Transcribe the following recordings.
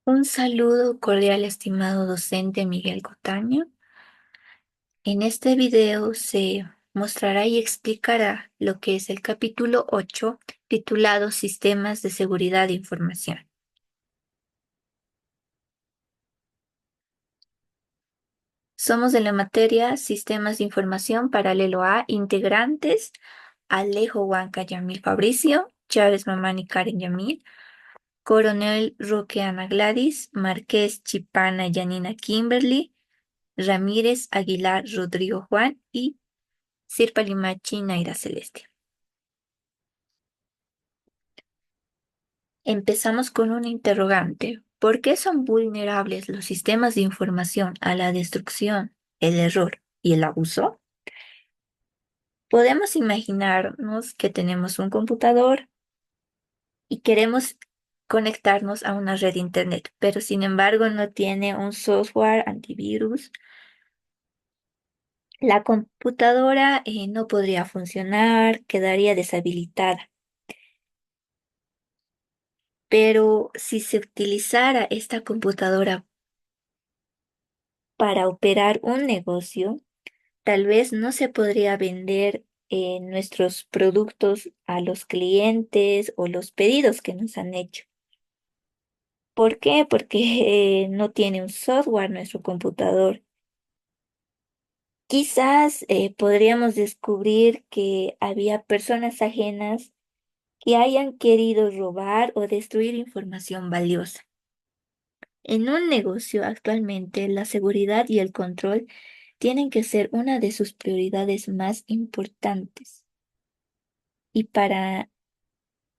Un saludo cordial, estimado docente Miguel Cotaño. En este video se mostrará y explicará lo que es el capítulo 8, titulado Sistemas de Seguridad de Información. Somos de la materia Sistemas de Información Paralelo A, integrantes Alejo Huanca Yamil Fabricio, Chávez Mamani Karen Yamil, Coronel Roque Ana Gladys, Márquez Chipana Yanina Kimberly, Ramírez Aguilar Rodrigo Juan y Sirpa Limachi Naira Celeste. Empezamos con una interrogante. ¿Por qué son vulnerables los sistemas de información a la destrucción, el error y el abuso? Podemos imaginarnos que tenemos un computador y queremos conectarnos a una red de internet, pero sin embargo no tiene un software antivirus. La computadora no podría funcionar, quedaría deshabilitada. Pero si se utilizara esta computadora para operar un negocio, tal vez no se podría vender nuestros productos a los clientes o los pedidos que nos han hecho. ¿Por qué? Porque no tiene un software nuestro computador. Quizás podríamos descubrir que había personas ajenas que hayan querido robar o destruir información valiosa. En un negocio actualmente, la seguridad y el control tienen que ser una de sus prioridades más importantes. Y para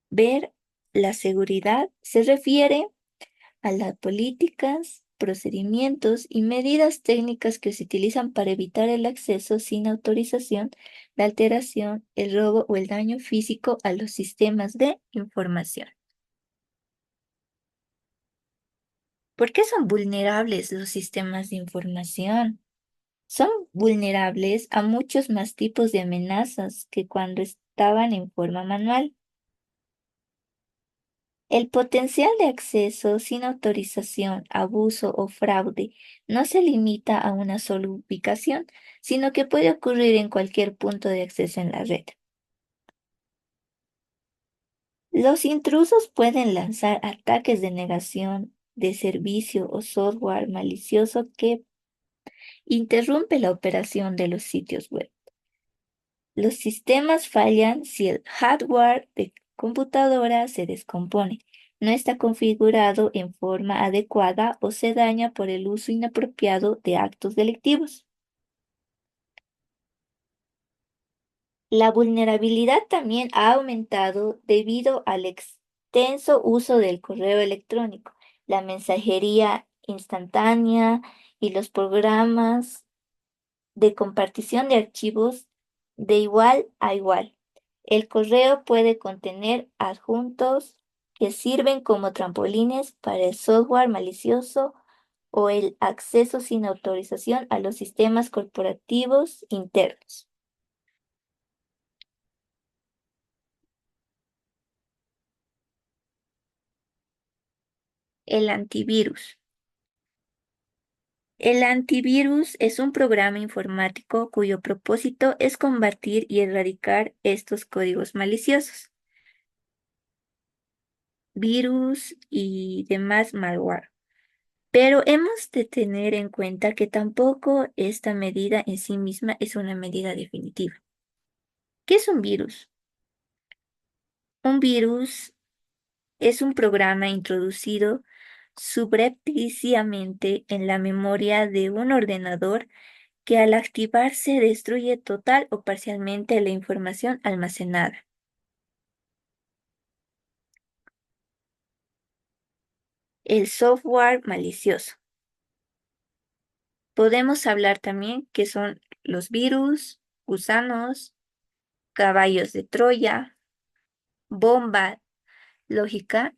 ver la seguridad se refiere a las políticas, procedimientos y medidas técnicas que se utilizan para evitar el acceso sin autorización, la alteración, el robo o el daño físico a los sistemas de información. ¿Por qué son vulnerables los sistemas de información? Son vulnerables a muchos más tipos de amenazas que cuando estaban en forma manual. El potencial de acceso sin autorización, abuso o fraude no se limita a una sola ubicación, sino que puede ocurrir en cualquier punto de acceso en la red. Los intrusos pueden lanzar ataques de negación de servicio o software malicioso que interrumpe la operación de los sitios web. Los sistemas fallan si el hardware de computadora se descompone, no está configurado en forma adecuada o se daña por el uso inapropiado de actos delictivos. La vulnerabilidad también ha aumentado debido al extenso uso del correo electrónico, la mensajería instantánea y los programas de compartición de archivos de igual a igual. El correo puede contener adjuntos que sirven como trampolines para el software malicioso o el acceso sin autorización a los sistemas corporativos internos. El antivirus. El antivirus es un programa informático cuyo propósito es combatir y erradicar estos códigos maliciosos, virus y demás malware. Pero hemos de tener en cuenta que tampoco esta medida en sí misma es una medida definitiva. ¿Qué es un virus? Un virus es un programa introducido subrepticiamente en la memoria de un ordenador que al activarse destruye total o parcialmente la información almacenada. El software malicioso. Podemos hablar también que son los virus, gusanos, caballos de Troya, bomba lógica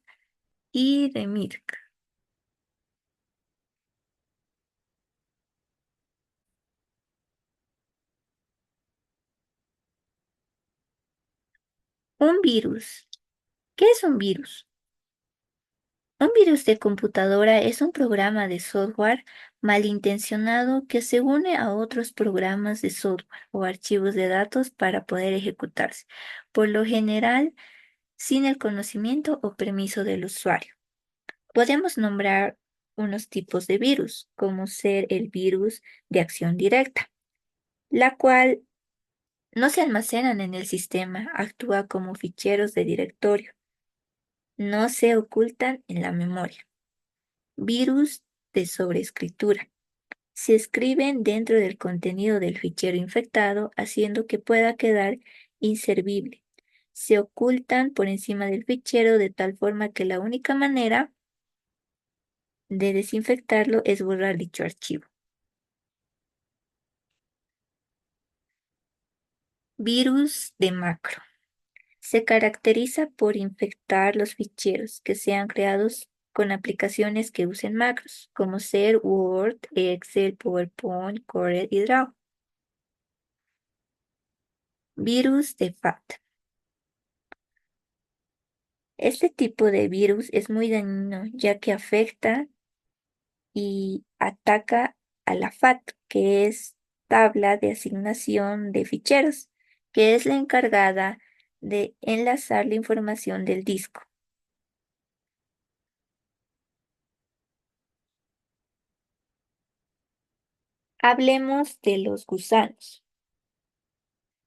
y de Mirk. Un virus. ¿Qué es un virus? Un virus de computadora es un programa de software malintencionado que se une a otros programas de software o archivos de datos para poder ejecutarse, por lo general sin el conocimiento o permiso del usuario. Podemos nombrar unos tipos de virus, como ser el virus de acción directa, la cual no se almacenan en el sistema, actúa como ficheros de directorio, no se ocultan en la memoria. Virus de sobreescritura. Se escriben dentro del contenido del fichero infectado, haciendo que pueda quedar inservible. Se ocultan por encima del fichero de tal forma que la única manera de desinfectarlo es borrar dicho archivo. Virus de macro. Se caracteriza por infectar los ficheros que sean creados con aplicaciones que usen macros, como ser Word, Excel, PowerPoint, Corel y Draw. Virus de FAT. Este tipo de virus es muy dañino ya que afecta y ataca a la FAT, que es tabla de asignación de ficheros, que es la encargada de enlazar la información del disco. Hablemos de los gusanos.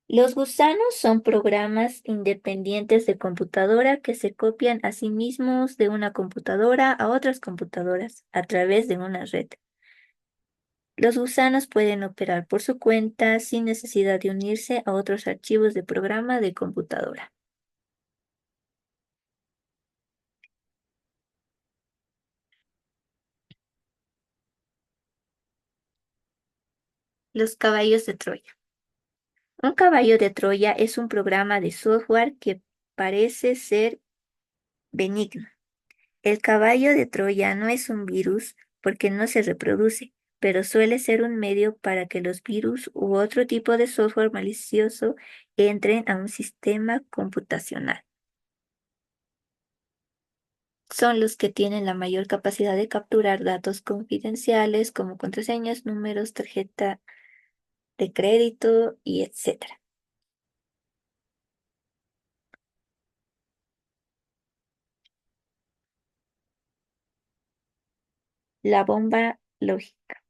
Los gusanos son programas independientes de computadora que se copian a sí mismos de una computadora a otras computadoras a través de una red. Los gusanos pueden operar por su cuenta sin necesidad de unirse a otros archivos de programa de computadora. Los caballos de Troya. Un caballo de Troya es un programa de software que parece ser benigno. El caballo de Troya no es un virus porque no se reproduce, pero suele ser un medio para que los virus u otro tipo de software malicioso entren a un sistema computacional. Son los que tienen la mayor capacidad de capturar datos confidenciales como contraseñas, números, tarjeta de crédito y etcétera. La bomba lógica.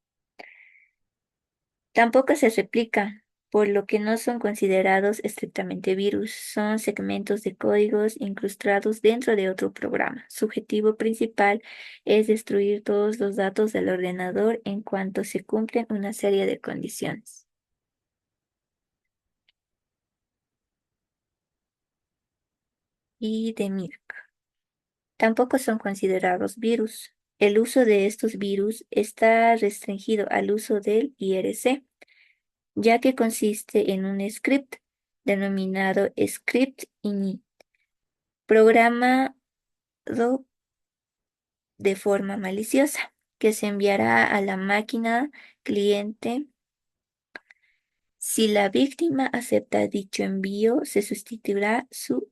Tampoco se replica, por lo que no son considerados estrictamente virus, son segmentos de códigos incrustados dentro de otro programa. Su objetivo principal es destruir todos los datos del ordenador en cuanto se cumplen una serie de condiciones. Y de Mirk. Tampoco son considerados virus. El uso de estos virus está restringido al uso del IRC, ya que consiste en un script denominado script init, programado de forma maliciosa, que se enviará a la máquina cliente. Si la víctima acepta dicho envío, se sustituirá su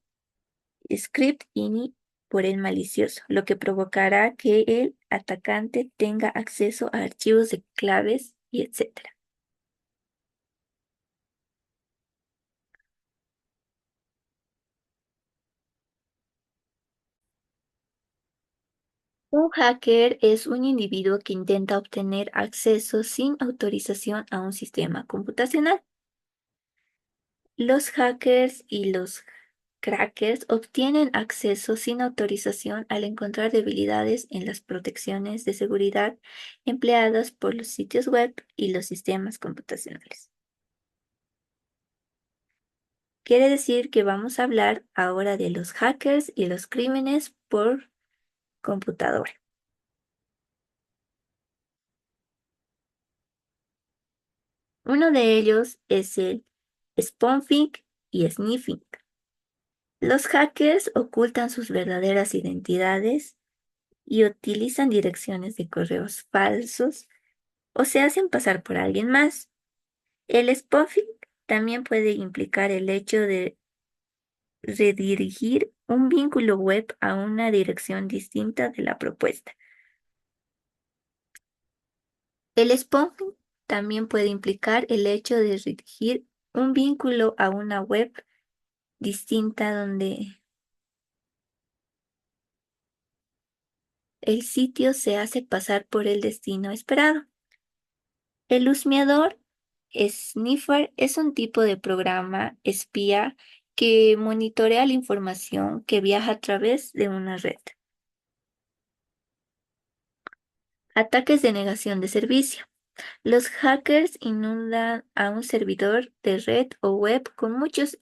script init por el malicioso, lo que provocará que el atacante tenga acceso a archivos de claves y etc. Un hacker es un individuo que intenta obtener acceso sin autorización a un sistema computacional. Los hackers y los crackers obtienen acceso sin autorización al encontrar debilidades en las protecciones de seguridad empleadas por los sitios web y los sistemas computacionales. Quiere decir que vamos a hablar ahora de los hackers y los crímenes por computadora. Uno de ellos es el spoofing y sniffing. Los hackers ocultan sus verdaderas identidades y utilizan direcciones de correos falsos o se hacen pasar por alguien más. El spoofing también puede implicar el hecho de redirigir un vínculo web a una dirección distinta de la propuesta. El spoofing también puede implicar el hecho de dirigir un vínculo a una web distinta donde el sitio se hace pasar por el destino esperado. El husmeador sniffer es un tipo de programa espía que monitorea la información que viaja a través de una red. Ataques de negación de servicio. Los hackers inundan a un servidor de red o web con muchos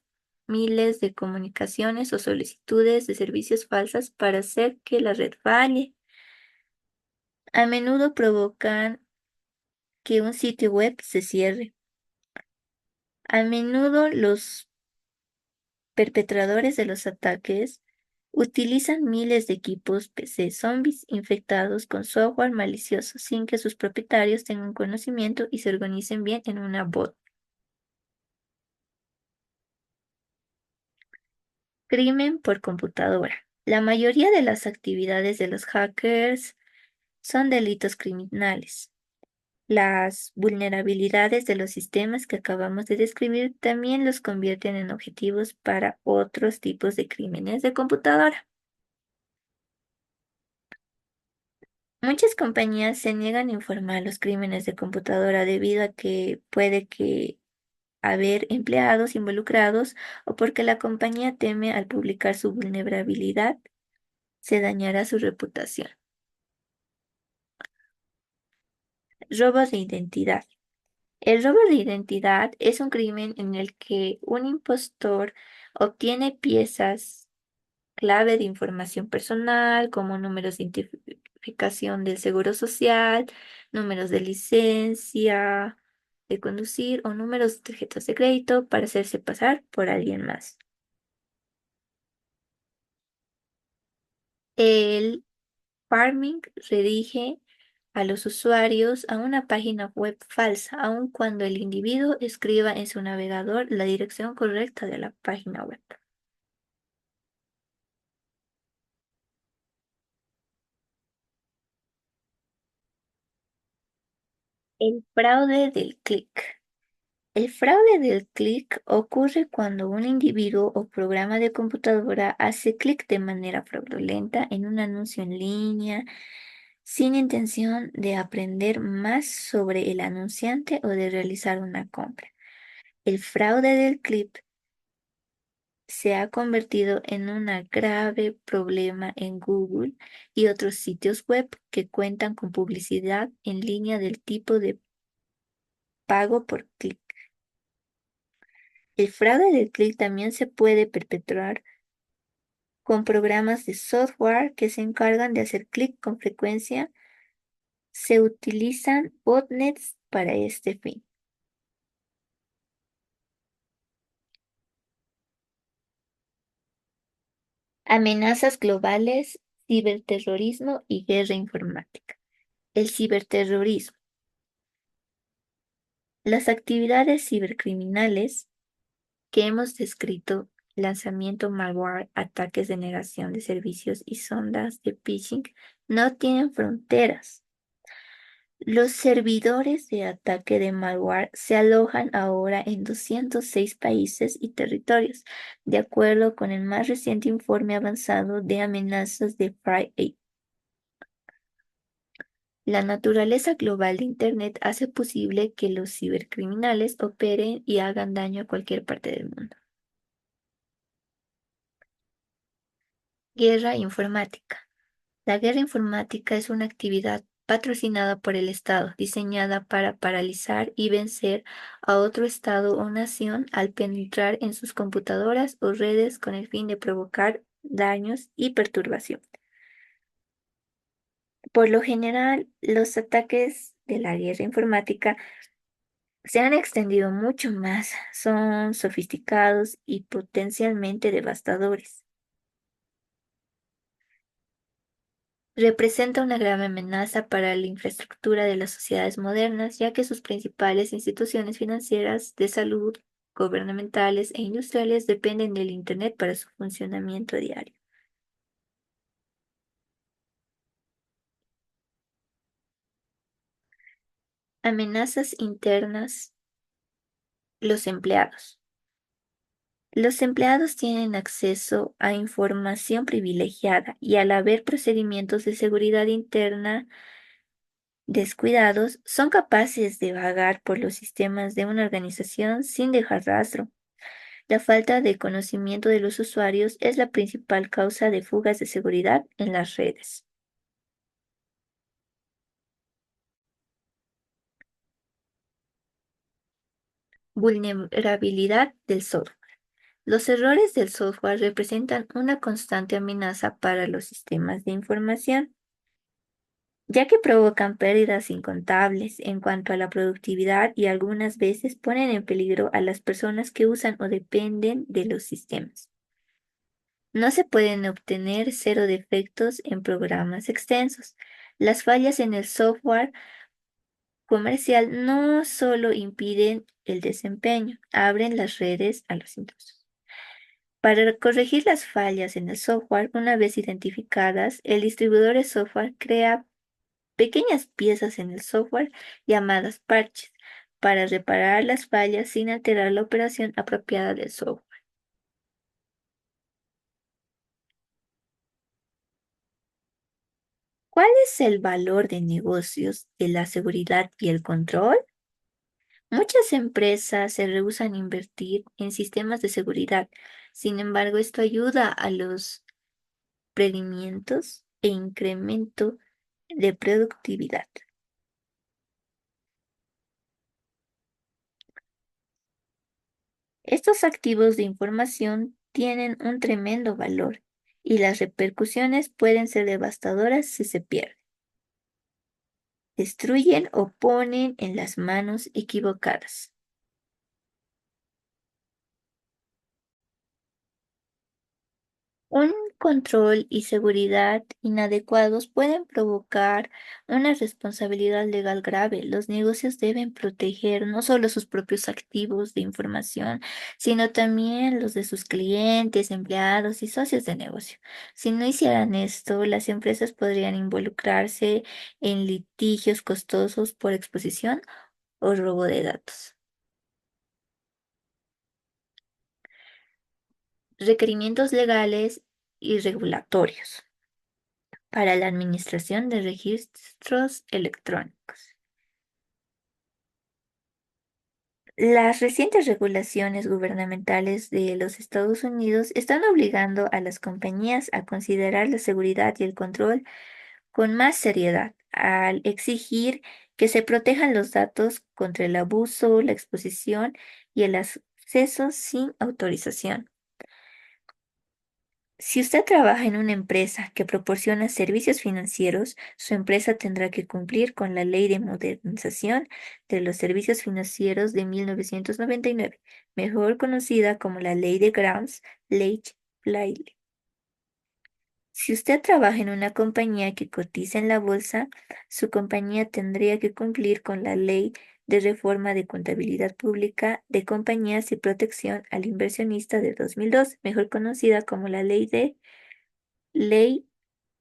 miles de comunicaciones o solicitudes de servicios falsas para hacer que la red falle. A menudo provocan que un sitio web se cierre. A menudo los perpetradores de los ataques utilizan miles de equipos PC zombies infectados con software malicioso sin que sus propietarios tengan conocimiento y se organicen bien en una bot. Crimen por computadora. La mayoría de las actividades de los hackers son delitos criminales. Las vulnerabilidades de los sistemas que acabamos de describir también los convierten en objetivos para otros tipos de crímenes de computadora. Muchas compañías se niegan a informar los crímenes de computadora debido a que puede que haber empleados involucrados o porque la compañía teme al publicar su vulnerabilidad se dañará su reputación. Robo de identidad. El robo de identidad es un crimen en el que un impostor obtiene piezas clave de información personal, como números de identificación del seguro social, números de licencia de conducir o números de tarjetas de crédito para hacerse pasar por alguien más. El farming redirige a los usuarios a una página web falsa, aun cuando el individuo escriba en su navegador la dirección correcta de la página web. El fraude del clic. El fraude del clic ocurre cuando un individuo o programa de computadora hace clic de manera fraudulenta en un anuncio en línea sin intención de aprender más sobre el anunciante o de realizar una compra. El fraude del clic se ha convertido en un grave problema en Google y otros sitios web que cuentan con publicidad en línea del tipo de pago por clic. El fraude del clic también se puede perpetrar con programas de software que se encargan de hacer clic con frecuencia. Se utilizan botnets para este fin. Amenazas globales, ciberterrorismo y guerra informática. El ciberterrorismo. Las actividades cibercriminales que hemos descrito, lanzamiento malware, ataques de negación de servicios y sondas de phishing, no tienen fronteras. Los servidores de ataque de malware se alojan ahora en 206 países y territorios, de acuerdo con el más reciente informe avanzado de amenazas de FRIE. La naturaleza global de Internet hace posible que los cibercriminales operen y hagan daño a cualquier parte del mundo. Guerra informática. La guerra informática es una actividad patrocinada por el Estado, diseñada para paralizar y vencer a otro Estado o nación al penetrar en sus computadoras o redes con el fin de provocar daños y perturbación. Por lo general, los ataques de la guerra informática se han extendido mucho más, son sofisticados y potencialmente devastadores. Representa una grave amenaza para la infraestructura de las sociedades modernas, ya que sus principales instituciones financieras, de salud gubernamentales e industriales dependen del Internet para su funcionamiento diario. Amenazas internas. Los empleados. Los empleados tienen acceso a información privilegiada y al haber procedimientos de seguridad interna descuidados, son capaces de vagar por los sistemas de una organización sin dejar rastro. La falta de conocimiento de los usuarios es la principal causa de fugas de seguridad en las redes. Vulnerabilidad del software. Los errores del software representan una constante amenaza para los sistemas de información, ya que provocan pérdidas incontables en cuanto a la productividad y algunas veces ponen en peligro a las personas que usan o dependen de los sistemas. No se pueden obtener cero defectos en programas extensos. Las fallas en el software comercial no solo impiden el desempeño, abren las redes a los intrusos. Para corregir las fallas en el software, una vez identificadas, el distribuidor de software crea pequeñas piezas en el software llamadas parches para reparar las fallas sin alterar la operación apropiada del software. ¿Cuál es el valor de negocios de la seguridad y el control? Muchas empresas se rehúsan a invertir en sistemas de seguridad. Sin embargo, esto ayuda a los rendimientos e incremento de productividad. Estos activos de información tienen un tremendo valor y las repercusiones pueden ser devastadoras si se pierden. Destruyen o ponen en las manos equivocadas. Un control y seguridad inadecuados pueden provocar una responsabilidad legal grave. Los negocios deben proteger no solo sus propios activos de información, sino también los de sus clientes, empleados y socios de negocio. Si no hicieran esto, las empresas podrían involucrarse en litigios costosos por exposición o robo de datos. Requerimientos legales y regulatorios para la administración de registros electrónicos. Las recientes regulaciones gubernamentales de los Estados Unidos están obligando a las compañías a considerar la seguridad y el control con más seriedad, al exigir que se protejan los datos contra el abuso, la exposición y el acceso sin autorización. Si usted trabaja en una empresa que proporciona servicios financieros, su empresa tendrá que cumplir con la Ley de Modernización de los Servicios Financieros de 1999, mejor conocida como la Ley de Graham-Leach-Bliley. Si usted trabaja en una compañía que cotiza en la bolsa, su compañía tendría que cumplir con la Ley de Reforma de Contabilidad Pública de Compañías y Protección al Inversionista de 2002, mejor conocida como la Ley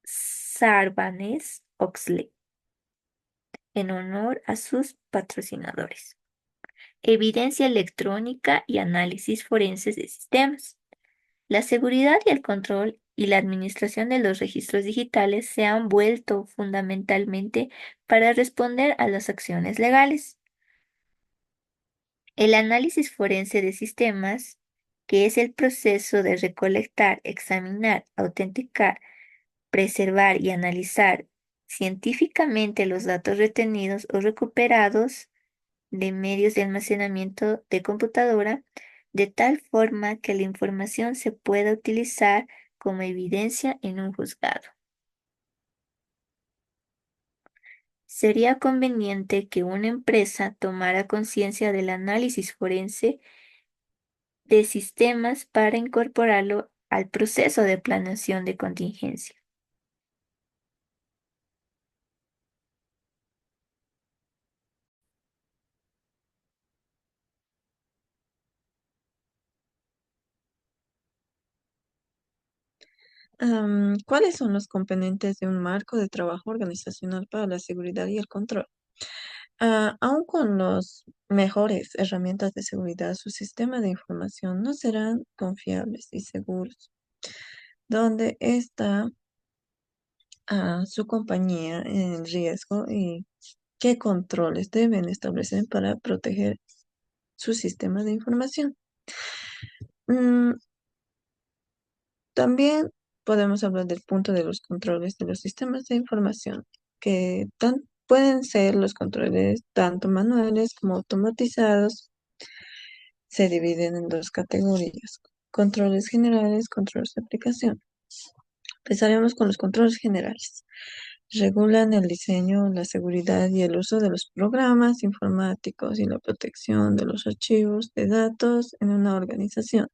Sarbanes-Oxley, en honor a sus patrocinadores. Evidencia electrónica y análisis forenses de sistemas. La seguridad y el control y la administración de los registros digitales se han vuelto fundamentalmente para responder a las acciones legales. El análisis forense de sistemas, que es el proceso de recolectar, examinar, autenticar, preservar y analizar científicamente los datos retenidos o recuperados de medios de almacenamiento de computadora, de tal forma que la información se pueda utilizar como evidencia en un juzgado. Sería conveniente que una empresa tomara conciencia del análisis forense de sistemas para incorporarlo al proceso de planeación de contingencia. ¿Cuáles son los componentes de un marco de trabajo organizacional para la seguridad y el control? Aún con las mejores herramientas de seguridad, su sistema de información no serán confiables y seguros. ¿Dónde está su compañía en riesgo y qué controles deben establecer para proteger su sistema de información? Mm, También podemos hablar del punto de los controles de los sistemas de información, que pueden ser los controles tanto manuales como automatizados. Se dividen en dos categorías: controles generales, controles de aplicación. Empezaremos con los controles generales. Regulan el diseño, la seguridad y el uso de los programas informáticos y la protección de los archivos de datos en una organización.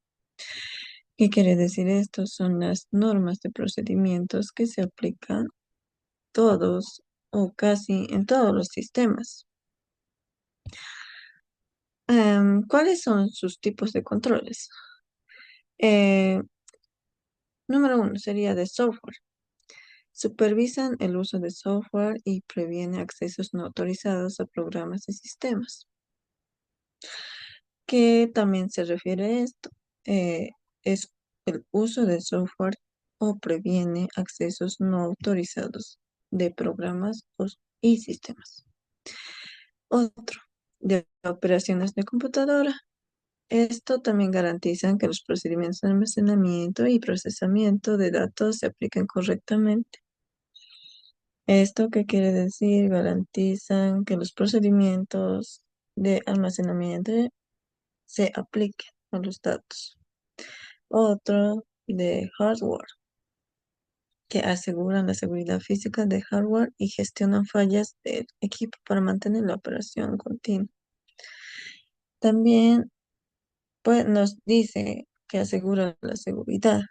¿Qué quiere decir esto? Son las normas de procedimientos que se aplican todos o casi en todos los sistemas. ¿Cuáles son sus tipos de controles? Eh, Número uno sería de software. Supervisan el uso de software y previene accesos no autorizados a programas y sistemas. ¿Qué también se refiere a esto? Es el uso de software o previene accesos no autorizados de programas y sistemas. Otro, de operaciones de computadora. Esto también garantiza que los procedimientos de almacenamiento y procesamiento de datos se apliquen correctamente. ¿Esto qué quiere decir? Garantizan que los procedimientos de almacenamiento se apliquen a los datos. Otro de hardware, que aseguran la seguridad física de hardware y gestionan fallas del equipo para mantener la operación continua. También pues, nos dice que asegura la seguridad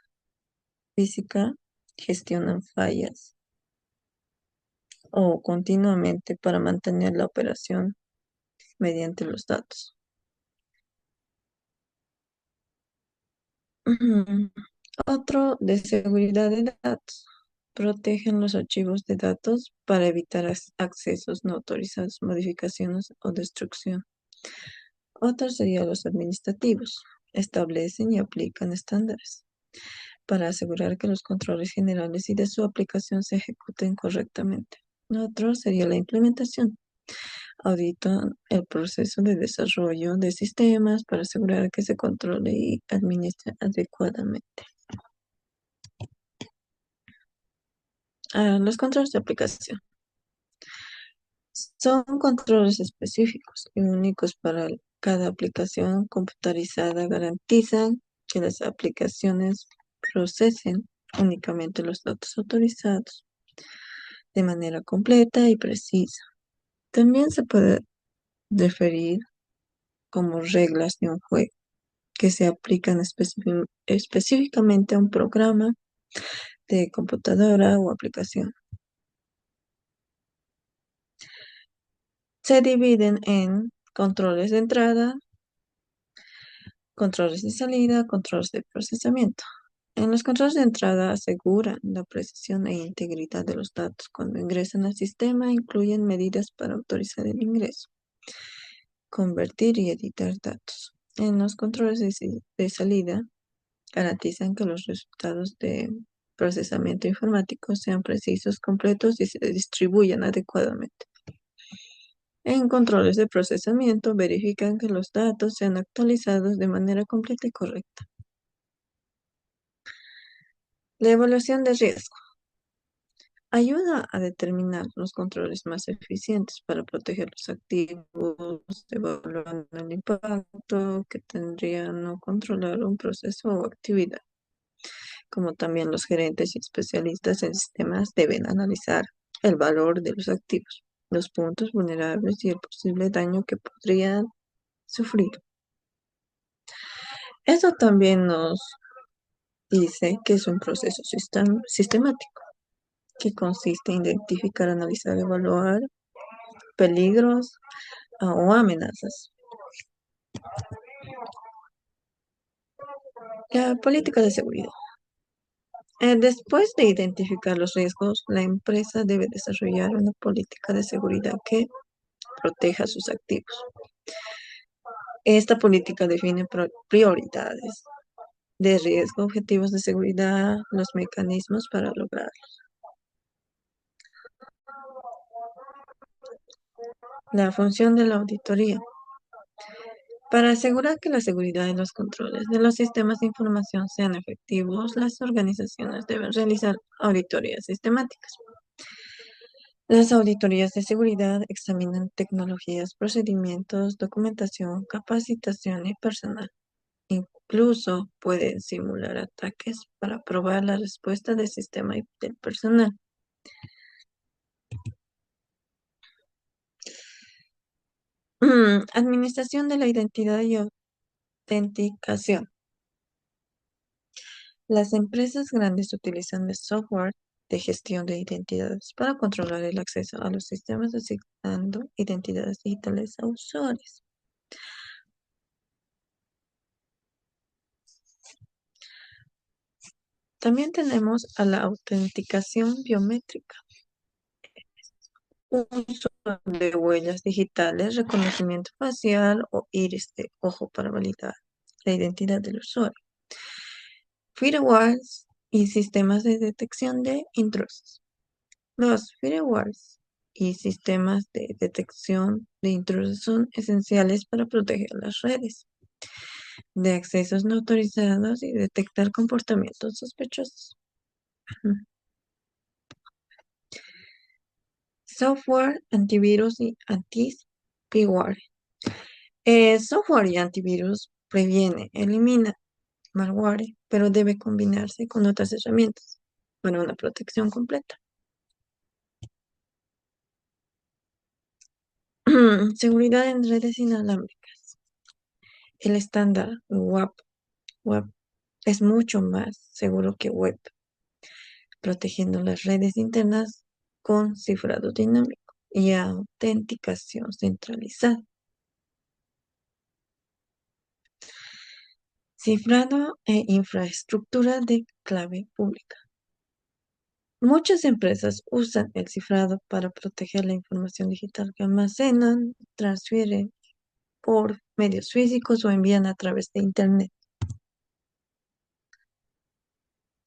física, gestionan fallas o continuamente para mantener la operación mediante los datos. Ujú. Otro de seguridad de datos. Protegen los archivos de datos para evitar accesos no autorizados, modificaciones o destrucción. Otros serían los administrativos. Establecen y aplican estándares para asegurar que los controles generales y de su aplicación se ejecuten correctamente. Otro sería la implementación. Auditan el proceso de desarrollo de sistemas para asegurar que se controle y administre adecuadamente. Los controles de aplicación son controles específicos y únicos para cada aplicación computarizada. Garantizan que las aplicaciones procesen únicamente los datos autorizados de manera completa y precisa. También se puede referir como reglas de un juego que se aplican específicamente a un programa de computadora o aplicación. Se dividen en controles de entrada, controles de salida, controles de procesamiento. En los controles de entrada aseguran la precisión e integridad de los datos. Cuando ingresan al sistema, incluyen medidas para autorizar el ingreso, convertir y editar datos. En los controles de salida, garantizan que los resultados de procesamiento informático sean precisos, completos y se distribuyan adecuadamente. En controles de procesamiento, verifican que los datos sean actualizados de manera completa y correcta. La evaluación de riesgo ayuda a determinar los controles más eficientes para proteger los activos, evaluando el impacto que tendría no controlar un proceso o actividad. Como también los gerentes y especialistas en sistemas deben analizar el valor de los activos, los puntos vulnerables y el posible daño que podrían sufrir. Eso también nos dice que es un proceso sistemático que consiste en identificar, analizar, evaluar peligros o amenazas. La política de seguridad. Después de identificar los riesgos, la empresa debe desarrollar una política de seguridad que proteja sus activos. Esta política define prioridades de riesgo, objetivos de seguridad, los mecanismos para lograrlo. La función de la auditoría. Para asegurar que la seguridad y los controles de los sistemas de información sean efectivos, las organizaciones deben realizar auditorías sistemáticas. Las auditorías de seguridad examinan tecnologías, procedimientos, documentación, capacitación y personal. Incluso pueden simular ataques para probar la respuesta del sistema y del personal. Administración de la identidad y autenticación. Las empresas grandes utilizan el software de gestión de identidades para controlar el acceso a los sistemas asignando identidades digitales a usuarios. También tenemos a la autenticación biométrica. Uso de huellas digitales, reconocimiento facial o iris de ojo para validar la identidad del usuario. Firewalls y sistemas de detección de intrusos. Los firewalls y sistemas de detección de intrusos son esenciales para proteger las redes de accesos no autorizados y detectar comportamientos sospechosos. Software, antivirus y anti-spyware. Software y antivirus previene, elimina malware, pero debe combinarse con otras herramientas para una protección completa. Seguridad en redes inalámbricas. El estándar WAP es mucho más seguro que web, protegiendo las redes internas con cifrado dinámico y autenticación centralizada. Cifrado e infraestructura de clave pública. Muchas empresas usan el cifrado para proteger la información digital que almacenan, transfieren por medios físicos o envían a través de Internet.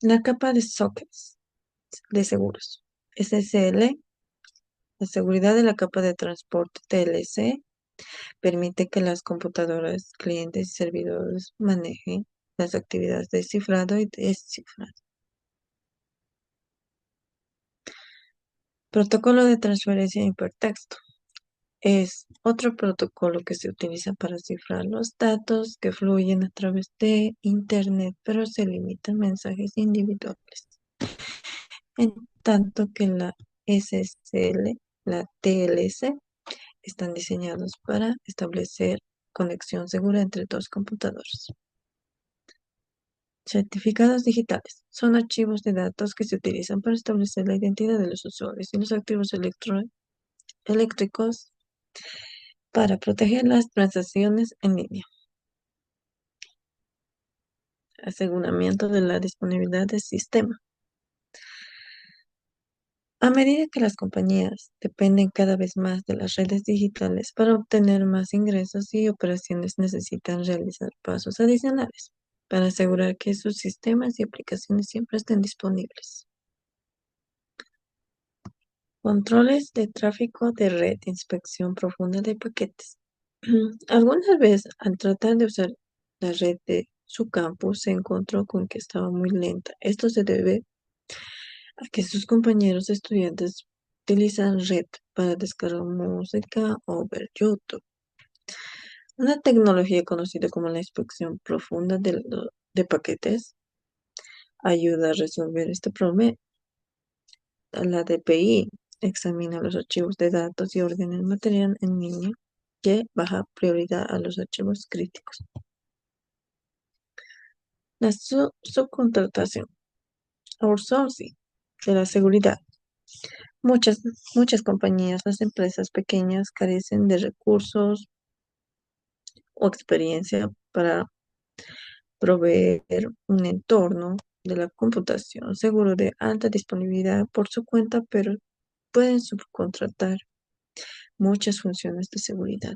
La capa de sockets de seguros. SSL, la seguridad de la capa de transporte TLC, permite que las computadoras, clientes y servidores manejen las actividades de cifrado y descifrado. Protocolo de transferencia hipertexto. Es otro protocolo que se utiliza para cifrar los datos que fluyen a través de Internet, pero se limita a mensajes individuales. En tanto que la SSL, la TLC, están diseñados para establecer conexión segura entre dos computadores. Certificados digitales son archivos de datos que se utilizan para establecer la identidad de los usuarios y los activos eléctricos para proteger las transacciones en línea. Aseguramiento de la disponibilidad del sistema. A medida que las compañías dependen cada vez más de las redes digitales para obtener más ingresos y operaciones, necesitan realizar pasos adicionales para asegurar que sus sistemas y aplicaciones siempre estén disponibles. Controles de tráfico de red, inspección profunda de paquetes. Algunas veces, al tratar de usar la red de su campus, se encontró con que estaba muy lenta. Esto se debe a que sus compañeros estudiantes utilizan red para descargar música o ver YouTube. Una tecnología conocida como la inspección profunda de paquetes ayuda a resolver este problema. La DPI examina los archivos de datos y ordena el material en línea que baja prioridad a los archivos críticos. La subcontratación, outsourcing de la seguridad. Muchas, muchas compañías, las empresas pequeñas carecen de recursos o experiencia para proveer un entorno de la computación, seguro de alta disponibilidad por su cuenta, pero pueden subcontratar muchas funciones de seguridad.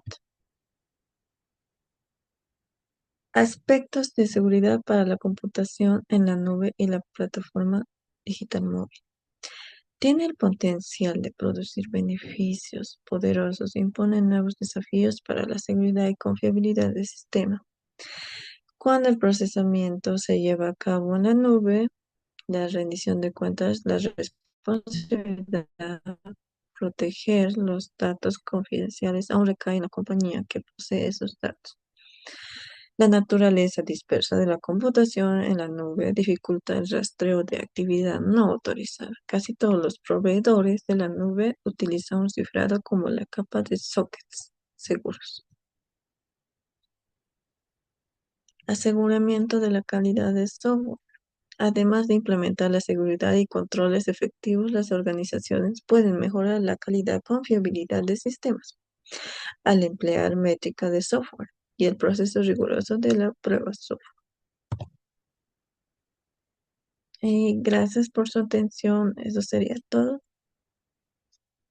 Aspectos de seguridad para la computación en la nube y la plataforma digital móvil. Tiene el potencial de producir beneficios poderosos e impone nuevos desafíos para la seguridad y confiabilidad del sistema. Cuando el procesamiento se lleva a cabo en la nube, la rendición de cuentas, la responsabilidad de proteger los datos confidenciales aún recae en la compañía que posee esos datos. La naturaleza dispersa de la computación en la nube dificulta el rastreo de actividad no autorizada. Casi todos los proveedores de la nube utilizan un cifrado como la capa de sockets seguros. Aseguramiento de la calidad de software. Además de implementar la seguridad y controles efectivos, las organizaciones pueden mejorar la calidad y confiabilidad de sistemas al emplear métrica de software y el proceso riguroso de la prueba software. Gracias por su atención. Eso sería todo.